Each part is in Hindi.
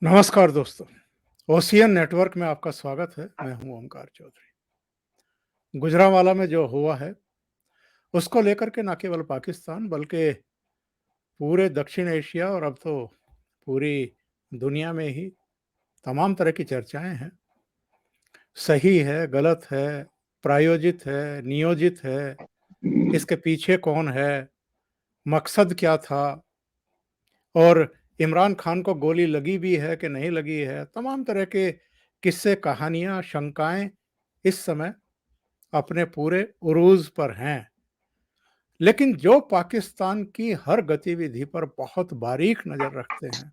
नमस्कार दोस्तों, ओशियन नेटवर्क में आपका स्वागत है। मैं हूं ओमकार चौधरी। गुजरांवाला में जो हुआ है, उसको लेकर के न केवल पाकिस्तान बल्कि पूरे दक्षिण एशिया और अब तो पूरी दुनिया में ही तमाम तरह की चर्चाएं हैं। सही है, गलत है, प्रायोजित है, नियोजित है, इसके पीछे कौन है, मकसद क्या था और इमरान खान को गोली लगी भी है कि नहीं लगी है। तमाम तरह के किस्से, कहानियां, शंकाएं इस समय अपने पूरे उरूज पर हैं। लेकिन जो पाकिस्तान की हर गतिविधि पर बहुत बारीक नजर रखते हैं,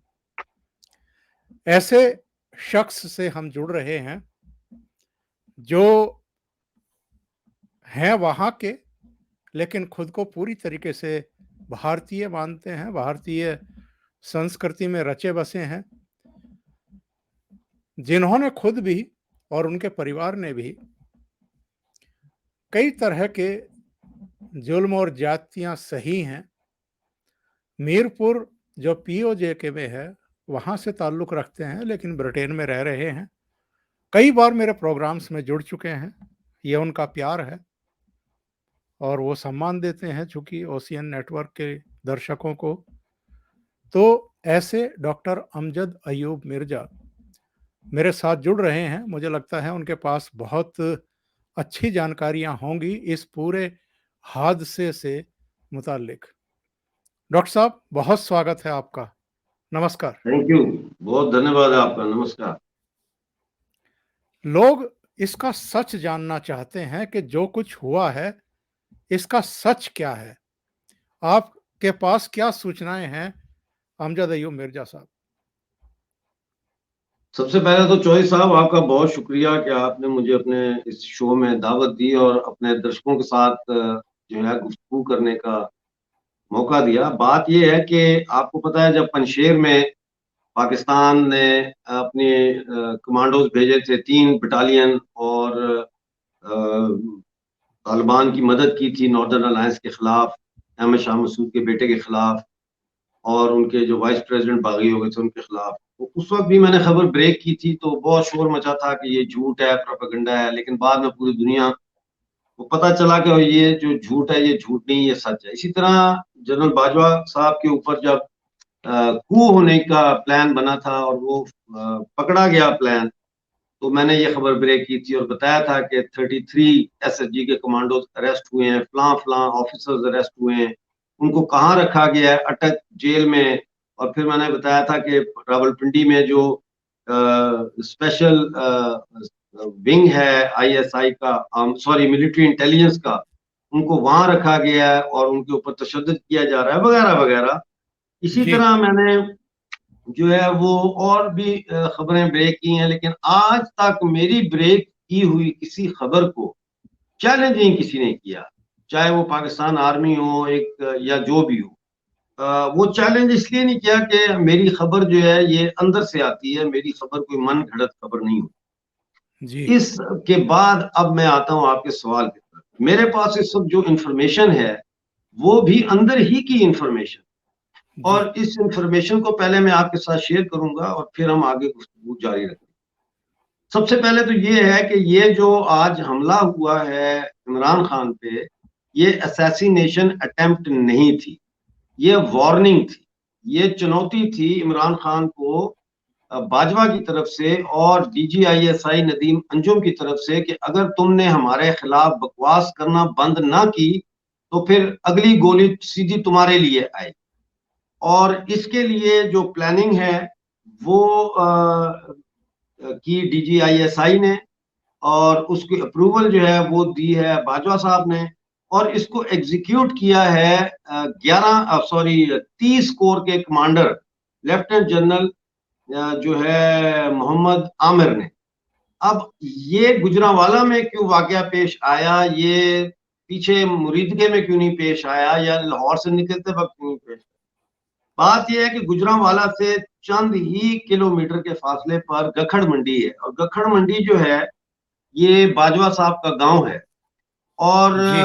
ऐसे शख्स से हम जुड़ रहे हैं जो हैं वहां के, लेकिन खुद को पूरी तरीके से भारतीय मानते हैं, भारतीय संस्कृति में रचे बसे हैं, जिन्होंने खुद भी और उनके परिवार ने भी कई तरह के जुल्म और ज्यादतियां सही हैं। मीरपुर जो पीओजे के में है, वहाँ से ताल्लुक़ रखते हैं, लेकिन ब्रिटेन में रह रहे हैं। कई बार मेरे प्रोग्राम्स में जुड़ चुके हैं। ये उनका प्यार है और वो सम्मान देते हैं चूँकि ओशियन नेटवर्क के दर्शकों को। तो ऐसे डॉक्टर अमजद अयूब मिर्ज़ा मेरे साथ जुड़ रहे हैं। मुझे लगता है उनके पास बहुत अच्छी जानकारियाँ होंगी इस पूरे हादसे से मुताल्लिक। डॉक्टर साहब, बहुत स्वागत है आपका। नमस्कार। थैंक यू, बहुत धन्यवाद आपका। नमस्कार। लोग इसका सच जानना चाहते हैं कि जो कुछ हुआ है, इसका सच क्या है? आपके पास क्या सूचनाएं हैं अमजद अयूब मिर्जा साहब? सबसे पहले तो चौधरी साहब, आपका बहुत शुक्रिया कि आपने मुझे अपने इस शो में दावत दी और अपने दर्शकों के साथ जो है गुफ्तगू करने का मौका दिया। बात ये है कि आपको पता है, जब पंजशेर में पाकिस्तान ने अपने कमांडोज भेजे थे, 3 बटालियन, और तालिबान की मदद की थी नॉर्दर्न अलायंस के खिलाफ, अहमद शाह मसूद के बेटे के खिलाफ, और उनके जो वाइस प्रेसिडेंट बागी हो गए थे उनके खिलाफ। तो उस वक्त भी मैंने खबर ब्रेक की थी, तो बहुत शोर मचा था कि ये झूठ है, प्रोपेगेंडा है। लेकिन बाद में पूरी दुनिया को पता चला कि ये जो झूठ है ये झूठ नहीं, ये सच है। इसी तरह जनरल बाजवा साहब के ऊपर जब कू होने का प्लान बना था और वो पकड़ा गया प्लान, तो मैंने ये खबर ब्रेक की थी और बताया था कि 33 एसएसजी के कमांडोज अरेस्ट हुए हैं, फलां ऑफिसर्स अरेस्ट हुए हैं, उनको कहाँ रखा गया है, अटक जेल में। और फिर मैंने बताया था कि रावलपिंडी में जो स्पेशल विंग है आईएसआई का, सॉरी मिलिट्री इंटेलिजेंस का, उनको वहां रखा गया है और उनके ऊपर तशद्दुद किया जा रहा है, वगैरह वगैरह। इसी जी। तरह मैंने जो है वो और भी खबरें ब्रेक की हैं, लेकिन आज तक मेरी ब्रेक की हुई किसी खबर को चैलेंज नहीं किसी ने किया, चाहे वो पाकिस्तान आर्मी हो एक या जो भी हो। वो चैलेंज इसलिए नहीं किया कि मेरी खबर जो है ये अंदर से आती है, मेरी खबर कोई मन घड़त खबर नहीं होती। जी। इसके बाद अब मैं आता हूँ आपके सवाल की तरफ। मेरे पास इस वक्त जो इंफॉर्मेशन है वो भी अंदर ही की इंफॉर्मेशन, जी। और इस इंफॉर्मेशन को पहले मैं आपके साथ शेयर करूंगा और फिर हम आगे गुफ्तगू जारी रखेंगे। सबसे पहले तो ये है कि ये जो आज हमला हुआ है इमरान खान पे, ये असैसिनेशन अटेम्प्ट नहीं थी, ये वार्निंग थी, ये चुनौती थी इमरान खान को बाजवा की तरफ से और डीजीआईएसआई नदीम अंजुम की तरफ से कि अगर तुमने हमारे खिलाफ बकवास करना बंद ना की तो फिर अगली गोली सीधी तुम्हारे लिए आए। और इसके लिए जो प्लानिंग है वो की डीजीआईएसआई ने, और उसकी अप्रूवल जो है वो दी है बाजवा साहब ने, और इसको एग्जीक्यूट किया है 30 कोर के कमांडर लेफ्टिनेंट जनरल जो है मोहम्मद आमिर ने। अब ये गुजरांवाला में क्यों वाकया पेश आया, ये पीछे मुरीदके में क्यों नहीं पेश आया, या लाहौर से निकलते वक्त क्यों नहीं पेश आया? बात यह है कि गुजरांवाला से चंद ही किलोमीटर के फासले पर गखड़ मंडी है, और गखड़ मंडी जो है ये बाजवा साहब का गांव है। और जी।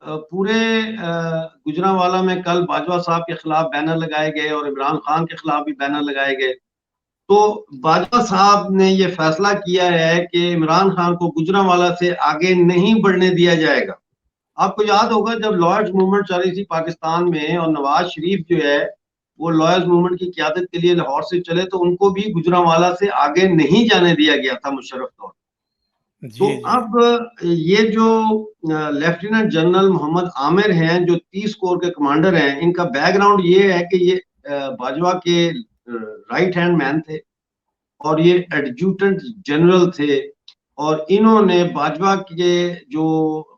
पूरे गुजरांवाला में कल बाजवा साहब के खिलाफ बैनर लगाए गए और इमरान खान के खिलाफ भी बैनर लगाए गए। तो बाजवा साहब ने ये फैसला किया है कि इमरान खान को गुजरांवाला से आगे नहीं बढ़ने दिया जाएगा। आपको याद होगा जब लॉयर्स मूवमेंट चल रही थी पाकिस्तान में और नवाज शरीफ जो है वो लॉयर्स मूवमेंट की क़यादत के लिए लाहौर से चले, तो उनको भी गुजरांवाला से आगे नहीं जाने दिया गया था मुशर्रफ तौर। तो जी जी अब ये जो लेफ्टिनेंट जनरल मोहम्मद आमिर हैं जो 30 कोर के कमांडर हैं, इनका बैकग्राउंड ये है कि ये बाजवा के राइट हैंड मैन थे और ये एडजुटेंट जनरल थे, और इन्होंने बाजवा के जो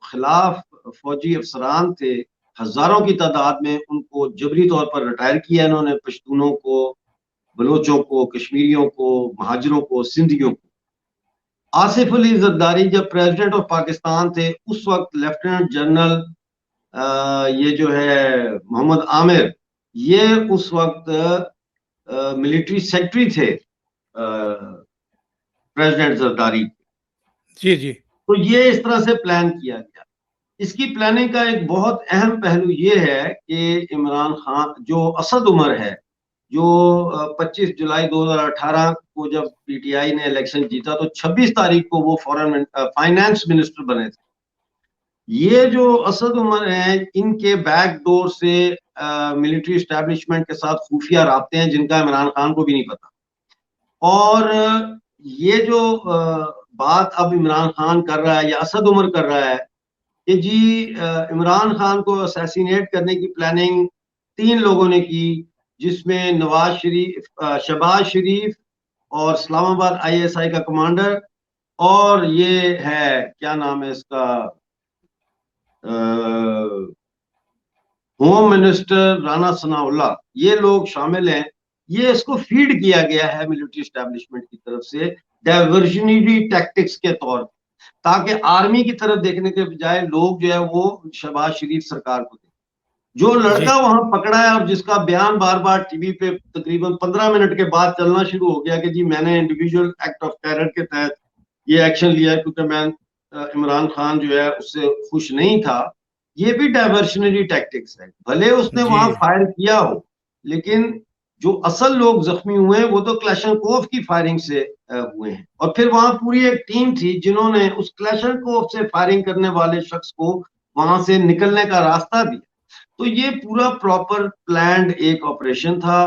खिलाफ फौजी अफसरान थे हजारों की तादाद में, उनको जबरी तौर पर रिटायर किया इन्होंने। पश्तूनों को, बलोचों को, कश्मीरियों को, महाजरों को, सिंधियों को। आसिफ अली जरदारी जब प्रेसिडेंट ऑफ पाकिस्तान थे उस वक्त लेफ्टिनेंट जनरल ये जो है मोहम्मद आमिर, ये उस वक्त मिलिट्री सेक्रेटरी थे प्रेसिडेंट जरदारी। जी जी तो ये इस तरह से प्लान किया गया। इसकी प्लानिंग का एक बहुत अहम पहलू ये है कि इमरान खान जो असद उमर है, जो 25 जुलाई 2018 को जब पीटीआई ने इलेक्शन जीता तो 26 तारीख को वो फॉरेन फाइनेंस मिनिस्टर बने थे। ये जो असद उमर हैं, इनके बैकडोर से मिलिट्री एस्टेब्लिशमेंट के साथ खुफिया राब्ते हैं जिनका इमरान खान को भी नहीं पता। और ये जो बात अब इमरान खान कर रहा है या असद उमर कर रहा है कि जी इमरान खान को असैसिनेट करने की प्लानिंग 3 लोगों ने की, जिसमें नवाज शरीफ, शहबाज शरीफ और इस्लामाबाद आईएसआई का कमांडर, और ये है क्या नाम है इसका, होम मिनिस्टर राना सनाउल्लाह, ये लोग शामिल हैं। ये इसको फीड किया गया है मिलिट्री एस्टेब्लिशमेंट की तरफ से डाइवर्जनरी टैक्टिक्स के तौर पर, ताकि आर्मी की तरफ देखने के बजाय लोग जो है वो शहबाज शरीफ सरकार को दें। जो जी लड़का वहां पकड़ा है और जिसका बयान बार बार टीवी पे तकरीबन 15 मिनट के बाद चलना शुरू हो गया कि जी मैंने इंडिविजुअल एक्ट ऑफ टेरर के तहत ये एक्शन लिया क्योंकि मैं इमरान खान जो है उससे खुश नहीं था, ये भी डाइवर्शनरी टैक्टिक्स है। भले उसने जी वहां फायर किया हो, लेकिन जो असल लोग जख्मी हुए हैं वो तो क्लैशनकोव की फायरिंग से हुए हैं। और फिर वहां पूरी एक टीम थी जिन्होंने उस क्लैशनकोव से फायरिंग करने वाले शख्स को वहां से निकलने का रास्ता दिया। तो ये पूरा प्रॉपर प्लान्ड एक ऑपरेशन था।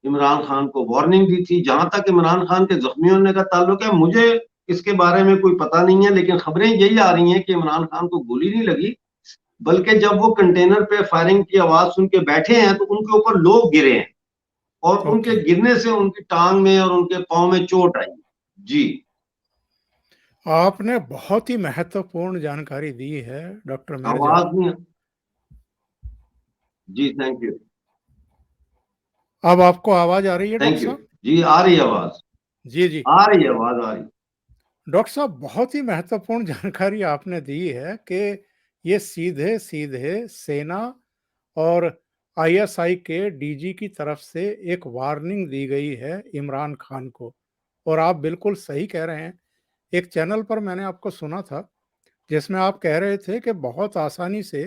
इमरान खान को वार्निंग दी थी। जहां तक इमरान खान के जख्मी होने का ताल्लुक है, मुझे इसके बारे में कोई पता नहीं है, लेकिन खबरें यही आ रही हैं कि इमरान खान को गोली नहीं लगी, बल्कि जब वो कंटेनर पे फायरिंग की आवाज सुन के बैठे हैं तो उनके ऊपर लोग गिरे हैं और उनके ओके। गिरने से उनकी टांग में और उनके पांव में चोट आई। जी आपने बहुत ही महत्वपूर्ण जानकारी दी है डॉक्टर मिर्जा। आवाज नहीं। जी थैंक यू। अब आपको आवाज आ रही है थैंक डॉक्टर यू। साहब? जी आ रही है आवाज, जी जी आ रही है आवाज, आ रही। डॉक्टर साहब, बहुत ही महत्वपूर्ण जानकारी आपने दी है कि ये सीधे सीधे सेना और आईएसआई के डीजी की तरफ से एक वार्निंग दी गई है इमरान खान को। और आप बिल्कुल सही कह रहे हैं। एक चैनल पर मैंने आपको सुना था जिसमें आप कह रहे थे कि बहुत आसानी से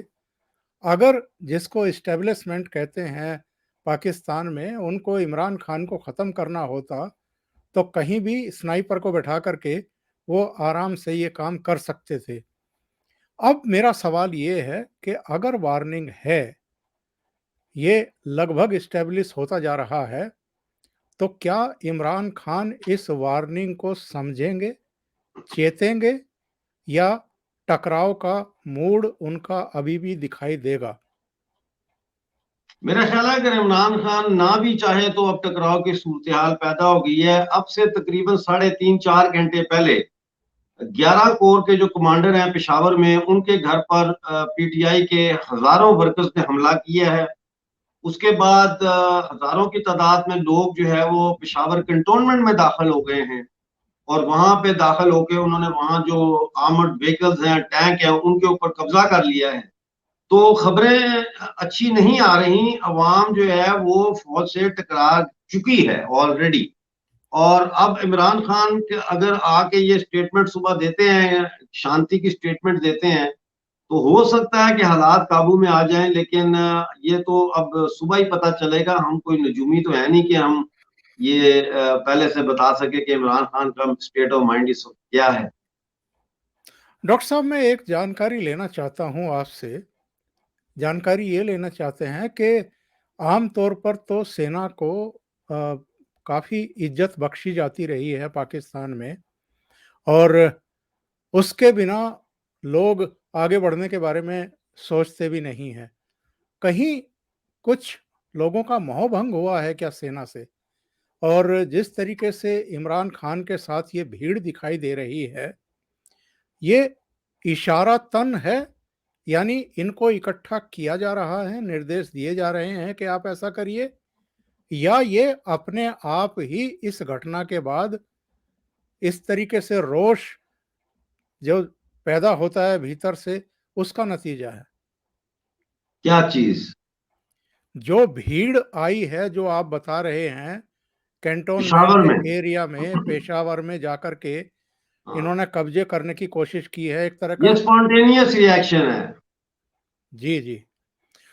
अगर जिसको इस्टेब्लिशमेंट कहते हैं पाकिस्तान में, उनको इमरान खान को ख़त्म करना होता तो कहीं भी स्नाइपर को बैठा करके वो आराम से ये काम कर सकते थे। अब मेरा सवाल ये है कि अगर वार्निंग है, ये लगभग इस्टेब्लिश होता जा रहा है, तो क्या इमरान खान इस वार्निंग को समझेंगे, चेतेंगे, या टकराव का मूड उनका अभी भी दिखाई देगा? मेरा ख्याल है अगर इमरान खान ना भी चाहे तो अब टकराव की सूरत हाल पैदा हो गई है। अब से तकरीबन 3.5-4 घंटे पहले 11 कोर के जो कमांडर हैं पेशावर में, उनके घर पर पीटीआई के हजारों वर्कर्स ने हमला किया है। उसके बाद हजारों की तादाद में लोग जो है वो पेशावर कंटोनमेंट में दाखिल हो गए हैं और वहां पे दाखिल होकर उन्होंने वहां जो आर्मर्ड व्हीकल्स हैं, टैंक हैं, उनके ऊपर कब्जा कर लिया है। तो खबरें अच्छी नहीं आ रही। अवाम जो है वो फौज से टकरा चुकी है ऑलरेडी। और अब इमरान खान के अगर आके ये स्टेटमेंट सुबह देते हैं, शांति की स्टेटमेंट देते हैं, तो हो सकता है कि हालात काबू में आ जाएं। लेकिन ये तो अब सुबह ही पता चलेगा। हम कोई नजूमी तो है नहीं कि हम ये पहले से बता सके कि इमरान खान का स्टेट ऑफ माइंड इस वक्त क्या है। डॉक्टर साहब, मैं एक जानकारी लेना चाहता हूं आपसे। जानकारी ये लेना चाहते हैं कि आम तौर पर तो सेना को काफ़ी इज्जत बख्शी जाती रही है पाकिस्तान में, और उसके बिना लोग आगे बढ़ने के बारे में सोचते भी नहीं हैं। कहीं कुछ लोगों का मोहभंग हुआ है क्या सेना से? और जिस तरीके से इमरान खान के साथ ये भीड़ दिखाई दे रही है, ये इशारातन है, यानी इनको इकट्ठा किया जा रहा है, निर्देश दिए जा रहे हैं कि आप ऐसा करिए, या ये अपने आप ही इस घटना के बाद इस तरीके से रोष जो पैदा होता है भीतर से, उसका नतीजा है? क्या चीज? जो भीड़ आई है, जो आप बता रहे हैं, पिशावर कैंटोनमेंट में। एरिया में, पेशावर में जाकर के हाँ, इन्होंने कब्जे करने की कोशिश की है, एक तरह ये का। स्पॉन्टेनियस रिएक्शन है। जी जी।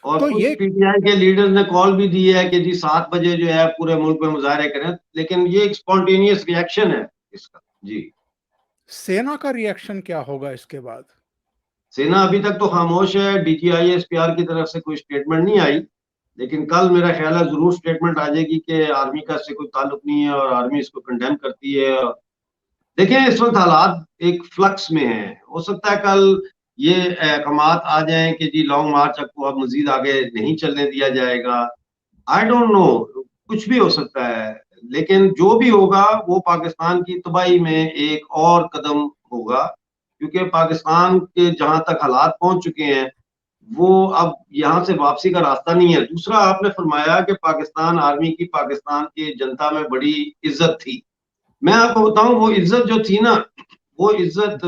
और तो कुछ ये पीटीआई के लीडर्स ने कॉल भी दी है कि जी 7 बजे जो है पूरे मुल्क में मुजाहरे करें, लेकिन ये एक स्पॉन्टेनियस रिएक्शन है इसका। जी। सेना का रिएक्शन क्या होगा इसके बाद? सेना अभी तक तो खामोश है, डीजीआई एसपीआर की तरफ से कोई स्टेटमेंट नहीं आई, लेकिन कल मेरा ख्याल है जरूर स्टेटमेंट आ जाएगी कि आर्मी का इससे कोई ताल्लुक नहीं है और आर्मी इसको कंडेम करती है। देखिए इस वक्त हालात एक फ्लक्स में है, हो सकता है कल ये अहकामात आ जाएं कि जी लॉन्ग मार्च को अब मजीद आगे नहीं चलने दिया जाएगा। आई डोंट नो, कुछ भी हो सकता है, लेकिन जो भी होगा वो पाकिस्तान की तबाही में एक और कदम होगा, क्योंकि पाकिस्तान के जहां तक हालात पहुंच चुके हैं वो अब यहाँ से वापसी का रास्ता नहीं है। दूसरा, आपने फरमाया कि पाकिस्तान आर्मी की पाकिस्तान की जनता में बड़ी इज्जत थी। मैं आपको बताऊं, वो इज्जत जो थी ना, वो इज्जत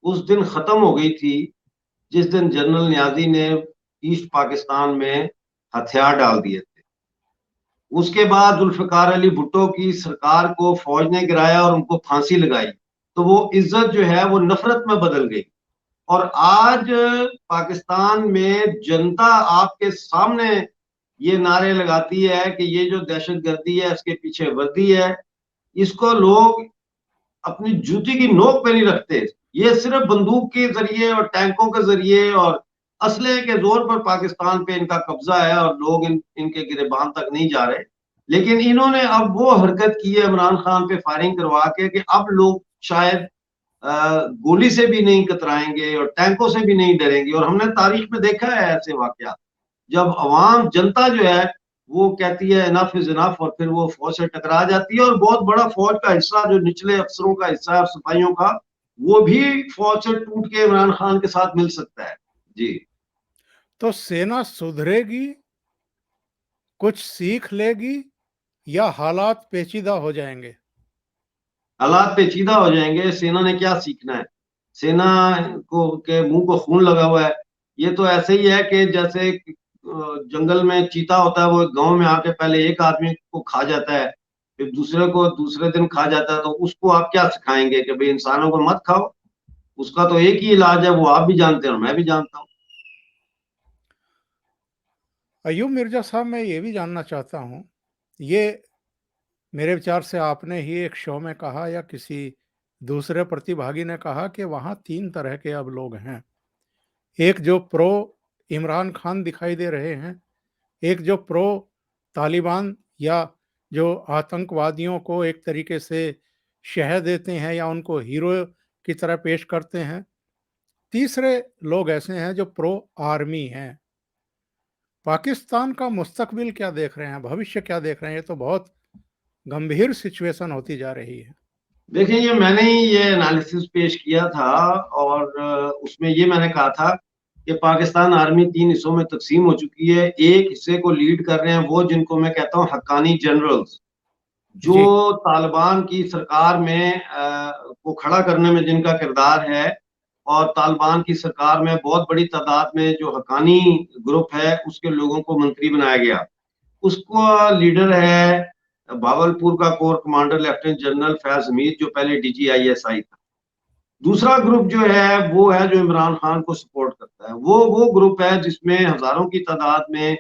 उस दिन खत्म हो गई थी जिस दिन जनरल न्याजी ने ईस्ट पाकिस्तान में हथियार डाल दिए थे। उसके बाद जुल्फिकार अली भुट्टो की सरकार को फौज ने गिराया और उनको फांसी लगाई, तो वो इज्जत जो है वो नफरत में बदल गई। और आज पाकिस्तान में जनता आपके सामने ये नारे लगाती है कि ये जो दहशतगर्दी है इसके पीछे वर्दी है, इसको लोग अपनी जूती की नोक पे नहीं रखते। ये सिर्फ बंदूक के जरिए और टैंकों के जरिए और असले के जोर पर पाकिस्तान पे इनका कब्जा है और लोग इनके गिरेबान तक नहीं जा रहे। लेकिन इन्होंने अब वो हरकत की है इमरान खान पे फायरिंग करवा के कि अब लोग शायद गोली से भी नहीं कतराएंगे और टैंकों से भी नहीं डरेंगे। और हमने तारीख में देखा है ऐसे वाकया, जब अवाम जनता जो है वो कहती है इनफ इज इनफ और फिर वो फौज से टकरा जाती है, और बहुत बड़ा फौज का हिस्सा जो निचले अफसरों का हिस्सा है और सिपाहियों का, वो भी फौज से टूट के इमरान खान के साथ मिल सकता है। जी। तो सेना सुधरेगी, कुछ सीख लेगी, या हालात पेचीदा हो जाएंगे? हालात पेचीदा हो जाएंगे। सेना ने क्या सीखना है? सेना को के मुंह को खून लगा हुआ है। ये तो ऐसे ही है कि जैसे जंगल में चीता होता है, वो गांव में आके पहले एक आदमी को खा जाता है, फिर दूसरे को दूसरे दिन खा जाता है, तो उसको आप क्या सिखाएंगे कि भाई इंसानों को मत खाओ? उसका तो एक ही इलाज है, वो आप भी जानते हैं और मैं भी जानता हूँ। अयूब मिर्जा साहब, मैं ये भी जानना चाहता हूँ, ये मेरे विचार से आपने ही एक शो में कहा या किसी दूसरे प्रतिभागी ने कहा कि वहाँ 3 तरह के अब लोग हैं। एक जो प्रो इमरान खान दिखाई दे रहे हैं, एक जो प्रो तालिबान या जो आतंकवादियों को एक तरीके से शह देते हैं या उनको हीरो की तरह पेश करते हैं, तीसरे लोग ऐसे हैं जो प्रो आर्मी हैं। पाकिस्तान का मुस्तकबिल क्या देख रहे हैं, भविष्य क्या देख रहे हैं? ये तो बहुत गंभीर सिचुएशन होती जा रही है। देखिए, ये मैंने ही ये एनालिसिस पेश किया था और उसमें ये मैंने कहा था कि पाकिस्तान आर्मी 3 हिस्सों में तकसीम हो चुकी है। एक हिस्से को लीड कर रहे हैं वो जिनको मैं कहता हूँ हक्कानी जनरल्स, जो जी। तालिबान की सरकार में को खड़ा करने में जिनका किरदार है, और तालिबान की सरकार में बहुत बड़ी तादाद में जो हक्कानी ग्रुप है उसके लोगों को मंत्री बनाया गया। उसका लीडर है भावलपुर का core commander lieutenant general Faiz Hamid, जो पहले डीजीआईएसआई था। दूसरा ग्रुप जो है वो है जो इमरान खान को सपोर्ट करता है, वो ग्रुप है जिसमें हजारों की तादाद में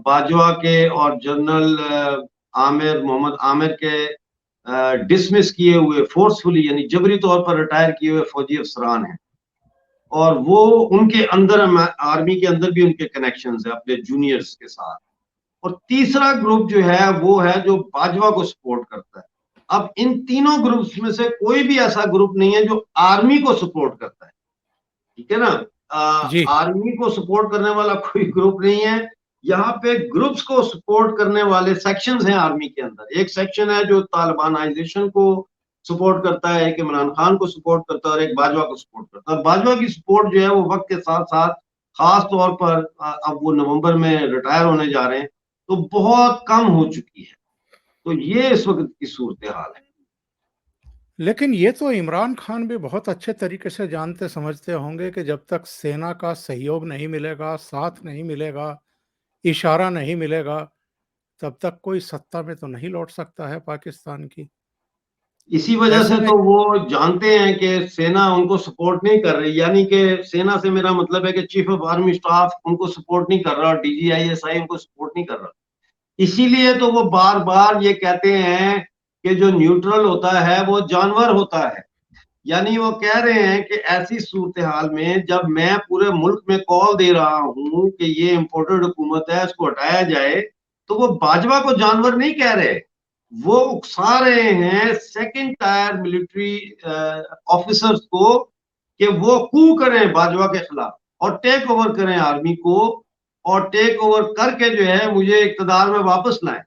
बाजवा के और जनरल आमिर, मोहम्मद आमिर के डिसमिस किए हुए फोर्सफुली यानी जबरी तौर पर रिटायर किए हुए फौजी अफसरान हैं, और वो उनके अंदर आर्मी के अंदर भी उनके कनेक्शंस है अपने जूनियर्स के साथ। और तीसरा ग्रुप जो है वो है जो बाजवा को सपोर्ट करता है। अब इन तीनों ग्रुप्स में से कोई भी ऐसा ग्रुप नहीं है जो आर्मी को सपोर्ट करता है, ठीक है ना। जी। आर्मी को सपोर्ट करने वाला कोई ग्रुप नहीं है। यहाँ पे ग्रुप्स को सपोर्ट करने वाले सेक्शंस हैं आर्मी के अंदर। एक सेक्शन है जो तालिबानाइजेशन को सपोर्ट करता है, एक इमरान खान को सपोर्ट करता है और एक बाजवा को सपोर्ट करता है। बाजवा की सपोर्ट जो है वो वक्त के साथ साथ, खास तौर पर अब वो नवंबर में रिटायर होने जा रहे हैं, तो बहुत कम हो चुकी है। तो ये इस वक्त की सूरत हाल है। लेकिन ये तो इमरान खान भी बहुत अच्छे तरीके से जानते समझते होंगे कि जब तक सेना का सहयोग नहीं मिलेगा, साथ नहीं मिलेगा, इशारा नहीं मिलेगा, तब तक कोई सत्ता में तो नहीं लौट सकता है पाकिस्तान की। इसी वजह ऐसे से में तो वो जानते हैं कि सेना उनको सपोर्ट नहीं कर रही, यानी कि सेना से मेरा मतलब है कि चीफ ऑफ आर्मी स्टाफ उनको सपोर्ट नहीं कर रहा, DGISI उनको सपोर्ट नहीं कर रहा। इसीलिए तो वो बार बार ये कहते हैं कि जो न्यूट्रल होता है वो जानवर होता है। यानी वो कह रहे हैं कि ऐसी सूरत हाल में जब मैं पूरे मुल्क में कॉल दे रहा हूं कि ये इम्पोर्टेड हुकूमत है, इसको हटाया जाए, तो वो बाजवा को जानवर नहीं कह रहे, वो उकसा रहे हैं सेकंड टायर मिलिट्री ऑफिसर्स को कि वो कू करें बाजवा के खिलाफ और टेक ओवर करें आर्मी को, और टेक ओवर करके जो है मुझे इक्तदार में वापस लाएं।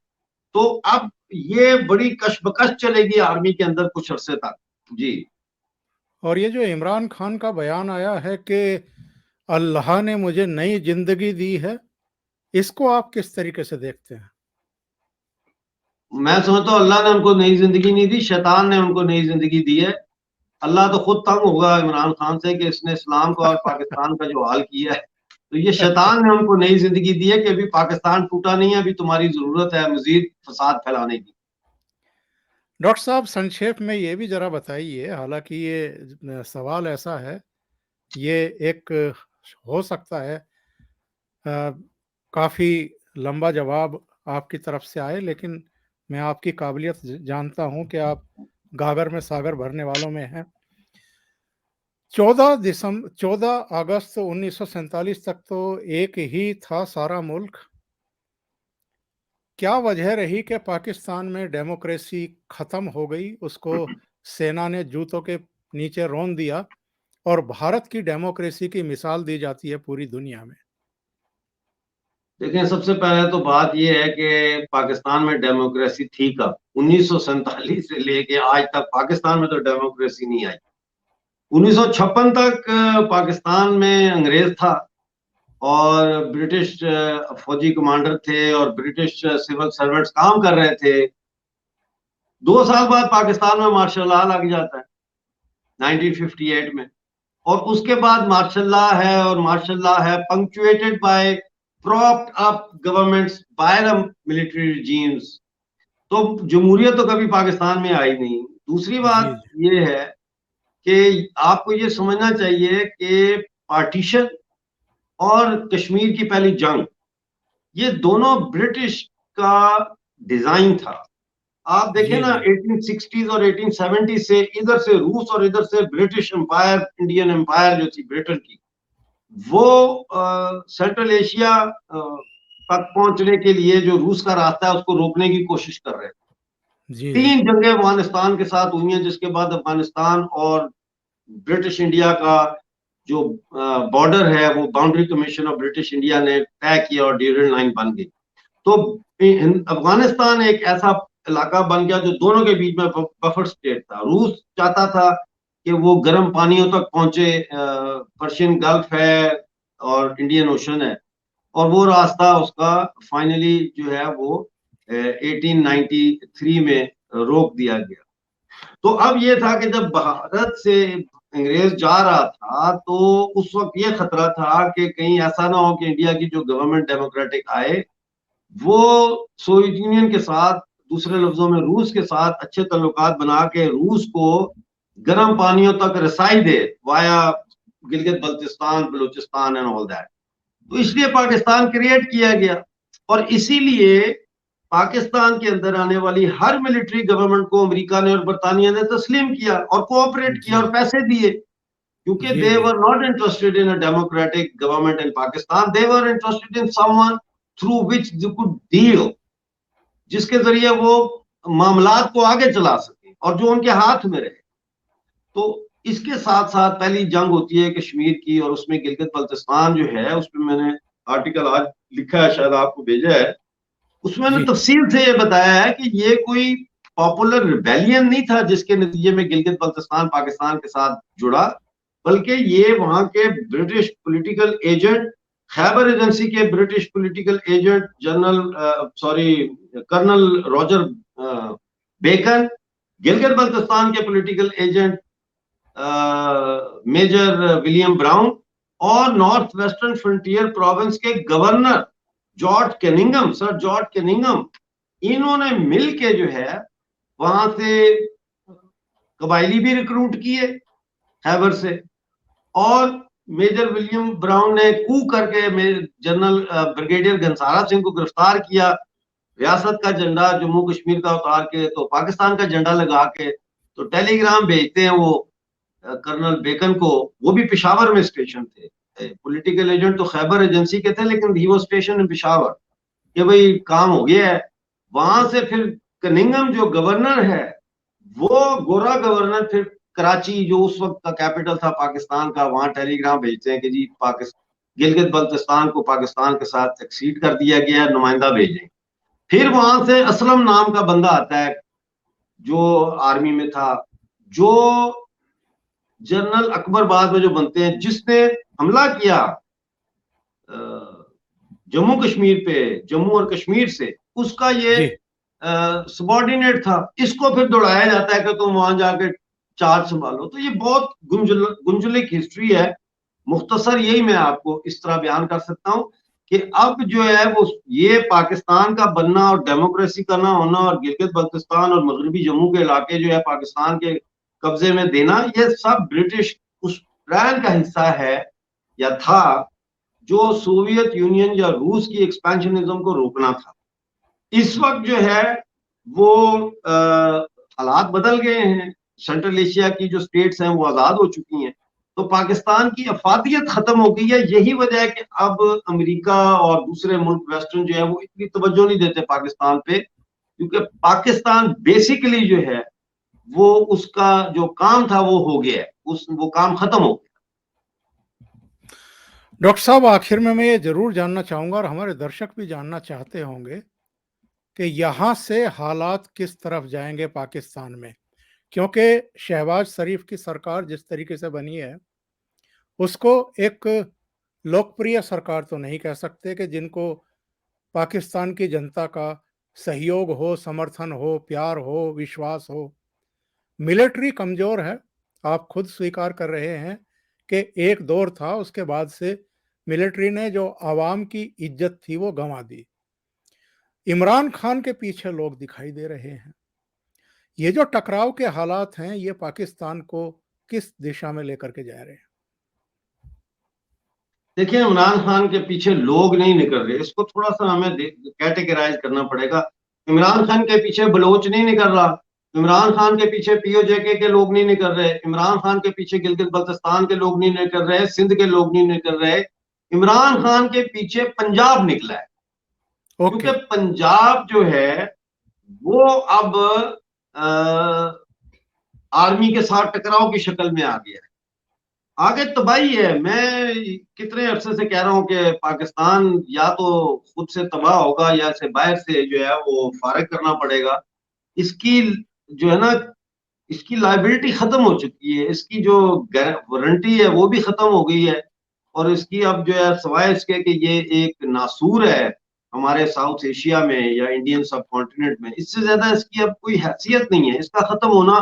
तो अब ये बड़ी कशमकश चलेगी आर्मी के अंदर कुछ अरसे तक। जी। और ये जो इमरान खान का बयान आया है कि अल्लाह ने मुझे नई जिंदगी दी है, इसको आप किस तरीके से देखते हैं? मैं समझता हूँ अल्लाह ने उनको नई जिंदगी नहीं दी, शैतान ने उनको नई जिंदगी दी है। अल्लाह तो खुद तंग होगा इमरान खान से कि इसने इस्लाम का और पाकिस्तान का जो हाल किया है। तो ये शैतान ने उनको नई जिंदगी दी है कि अभी पाकिस्तान टूटा नहीं है, अभी तुम्हारी जरूरत है मजीद फसाद फैलाने की। डॉक्टर साहब, संक्षेप में ये भी जरा बताइए, हालांकि ये सवाल ऐसा है, ये एक हो सकता है काफी लंबा जवाब आपकी तरफ से आए, लेकिन मैं आपकी काबिलियत जानता हूं कि आप गागर में सागर भरने वालों में हैं। 14 अगस्त 1947 तक तो एक ही था सारा मुल्क। क्या वजह रही कि पाकिस्तान में डेमोक्रेसी खत्म हो गई, उसको सेना ने जूतों के नीचे रौंद दिया और भारत की डेमोक्रेसी की मिसाल दी जाती है पूरी दुनिया में? देखिए, सबसे पहले तो बात यह है कि पाकिस्तान में डेमोक्रेसी थी कब? 1947 से लेके आज तक पाकिस्तान में तो डेमोक्रेसी नहीं आई। 1956 तक पाकिस्तान में अंग्रेज था और ब्रिटिश फौजी कमांडर थे और ब्रिटिश सिविल सर्वेंट्स काम कर रहे थे। 2 साल बाद पाकिस्तान में मार्शल लॉ लग जाता है 1958 में, और उसके बाद मार्शल लॉ है, और मार्शल लॉ है punctuated by propped up governments by the military regimes. तो जमहूरियत तो कभी पाकिस्तान में आई नहीं। दूसरी जी, बात ये है कि आपको ये समझना चाहिए कि पार्टीशन और कश्मीर की पहली जंग, ये दोनों ब्रिटिश का डिजाइन था। आप देखें जी, ना, जी, 1860s और 1870 से इधर से रूस और इधर से ब्रिटिश एम्पायर, इंडियन एम्पायर जो थी ब्रिटेन की, वो सेंट्रल एशिया तक पहुंचने के लिए जो रूस का रास्ता है उसको रोकने की कोशिश कर रहे थे। जी, जी, 3 जंगें अफगानिस्तान के साथ हुई हैं, जिसके बाद अफगानिस्तान और ब्रिटिश इंडिया का जो बॉर्डर है वो boundary commission of British India ने तय किया और ड्यूरेंट लाइन बन गई। तो अफगानिस्तान एक ऐसा इलाका बन गया जो दोनों के बीच में बफर स्टेट था। रूस चाहता था कि वो गर्म पानियों तक पहुंचे, पर्शियन गल्फ है और इंडियन ओशन है, और वो रास्ता उसका फाइनली जो है वो 1893 में रोक दिया गया। तो अब ये था कि जब भारत से अंग्रेज जा रहा था तो उस वक्त ये खतरा था कि कहीं ऐसा ना हो कि इंडिया की जो गवर्नमेंट डेमोक्रेटिक आए वो सोवियत यूनियन के साथ, दूसरे लफ्जों में रूस के साथ अच्छे ताल्लुकात बना के रूस को गर्म पानियों तक रसाई दे via Gilgit Baltistan, Balochistan and all that. तो इसलिए पाकिस्तान क्रिएट किया गया, और इसीलिए पाकिस्तान के अंदर आने वाली हर मिलिट्री गवर्नमेंट को अमेरिका ने और बरतानिया ने तस्लीम किया और कोऑपरेट किया और पैसे दिए, क्योंकि जी दे जी were not interested in a democratic government in Pakistan, they were interested in someone through which they could deal, जिसके जरिए वो मामलात को आगे चला सके और जो उनके हाथ में रहे। तो इसके साथ साथ पहली जंग होती है कश्मीर की, और उसमें गिलगित बल्तिस्तान जो है, उसमें मैंने आर्टिकल आज लिखा है, शायद आपको भेजा है, उसमें मैंने जी तफसील से ये बताया है कि ये कोई पॉपुलर रिबेलियन नहीं था जिसके नतीजे में गिलगित बल्तिस्तान पाकिस्तान के साथ जुड़ा, बल्कि ये वहां के British political agent, Khyber agency के British political agent colonel Roger Bacon, Gilgit Baltistan के political agent major William Brown, और नॉर्थ वेस्टर्न फ्रंटियर प्रोविंस के governor George Cunningham, sir George Cunningham, इन्होंने मिलके जो है वहां से कबायली भी रिक्रूट किए खैबर से, और मेजर विलियम ब्राउन ने कू करके जनरल ब्रिगेडियर घनसारा सिंह को गिरफ्तार किया, रियासत का झंडा जम्मू कश्मीर का उतार के तो पाकिस्तान का झंडा लगा के, तो टेलीग्राम भेजते हैं वो कर्नल बेकन को, वो भी पेशावर में स्टेशन थे, पॉलिटिकल एजेंट तो खैबर एजेंसी के थे लेकिन ही वो स्टेशन इन पेशावर, कि भाई काम हो गया है। वहां से फिर कनिंगम जो गवर्नर है, वो गोरा गवर्नर, फिर कराची जो उस वक्त का कैपिटल था पाकिस्तान का, वहां टेलीग्राम भेजते हैं कि जी पाकिस्तान गिलगित बल्तिस्तान को पाकिस्तान के साथ एक्सीड कर दिया गया, नुमाइंदा भेजें। फिर वहां से असलम नाम का बंदा आता है जो आर्मी में था, जो जनरल अकबर बाद में जो बनते हैं, जिसने हमला किया जम्मू कश्मीर पे, जम्मू और कश्मीर से, उसका ये जी सबॉर्डिनेट था। इसको फिर दौड़ाया जाता है कि तुम वहां जाके चार्ज संभालो। तो ये बहुत गुंजलिक हिस्ट्री है। मुख्तसर यही मैं आपको इस तरह बयान कर सकता हूँ कि अब जो है वो ये पाकिस्तान का बनना और डेमोक्रेसी का ना होना और गिलगित बल्तिस्तान और मगरबी जम्मू के इलाके जो है पाकिस्तान के कब्जे में देना, ये सब ब्रिटिश उस प्लान का हिस्सा है या था जो सोवियत यूनियन या रूस की एक्सपेंशनिज्म को रोकना था। इस वक्त जो है वो हालात बदल गए हैं, सेंट्रल एशिया की जो स्टेट्स हैं वो आजाद हो चुकी हैं, तो पाकिस्तान की अफादियत खत्म हो गई है। यही वजह है कि अब अमेरिका और दूसरे मुल्क वेस्टर्न जो है वो इतनी तवज्जो नहीं देते पाकिस्तान पे, क्योंकि पाकिस्तान बेसिकली जो है वो उसका जो काम था वो हो गया है, वो काम खत्म हो गया। डॉक्टर साहब, आखिर में मैं ये जरूर जानना चाहूंगा और हमारे दर्शक भी जानना चाहते होंगे कि यहाँ से हालात किस तरफ जाएंगे पाकिस्तान में, क्योंकि शहबाज शरीफ की सरकार जिस तरीके से बनी है उसको एक लोकप्रिय सरकार तो नहीं कह सकते कि जिनको पाकिस्तान की जनता का सहयोग हो, समर्थन हो, प्यार हो, विश्वास हो। मिलिट्री कमजोर है, आप खुद स्वीकार कर रहे हैं कि एक दौर था, उसके बाद से मिलिट्री ने जो आवाम की इज्जत थी वो गंवा दी। इमरान खान के पीछे लोग दिखाई दे रहे हैं। ये जो टकराव के हालात हैं ये पाकिस्तान को किस दिशा में लेकर के जा रहे हैं? देखिए, इमरान खान के पीछे लोग नहीं निकल रहे, इसको थोड़ा सा हमें कैटेगराइज करना पड़ेगा। इमरान खान के पीछे बलोच नहीं निकल रहा, इमरान खान के पीछे पीओजेके के लोग नहीं निकल रहे, इमरान खान के पीछे गिलगित बल्तिस्तान के लोग नहीं निकल रहे, सिंध के लोग नहीं निकल रहे। इमरान खान के पीछे पंजाब निकला है, क्योंकि ओके। पंजाब जो है वो अब आर्मी के साथ टकराव की शक्ल में आ गया है। आगे तबाही है। मैं कितने अरसे से कह रहा हूं कि पाकिस्तान या तो खुद से तबाह होगा या इसे बाहर से जो है वो फारिग करना पड़ेगा। इसकी जो है ना, इसकी लाइबिलिटी खत्म हो चुकी है, इसकी जो वारंटी है वो भी खत्म हो गई है, और इसकी अब जो है सवाए इसके कि ये एक नासूर है हमारे साउथ एशिया में या इंडियन सब कॉन्टिनेंट में, इससे ज्यादा इसकी अब कोई हैसियत नहीं है। इसका खत्म होना,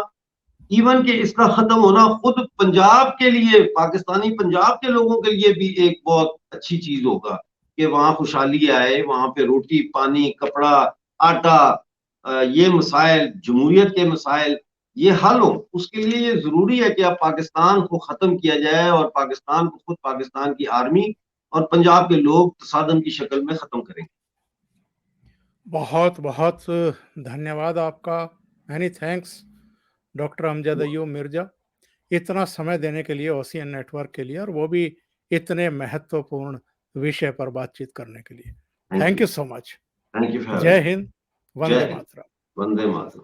इवन कि इसका खत्म होना खुद पंजाब के लिए, पाकिस्तानी पंजाब के लोगों के लिए भी एक बहुत अच्छी चीज होगा कि वहां खुशहाली आए, वहां पे रोटी पानी कपड़ा आटा, ये मसाइल, जमहूरियत के मसाइल ये हल हो। उसके लिए ये जरूरी है कि अब पाकिस्तान को खत्म किया जाए और पाकिस्तान को खुद पाकिस्तान की आर्मी और पंजाब के लोग तसादम की शक्ल में खत्म करेंगे। बहुत बहुत धन्यवाद आपका। मैनी थैंक्स डॉक्टर अमजद अय्यूब मिर्जा, इतना समय देने के लिए ओशियन नेटवर्क के लिए, और वो भी इतने महत्वपूर्ण विषय पर बातचीत करने के लिए। Thank you so much. Thank you for जय having me. हिंद, जय वंदे हिंद, मातरम। वंदे मातरम।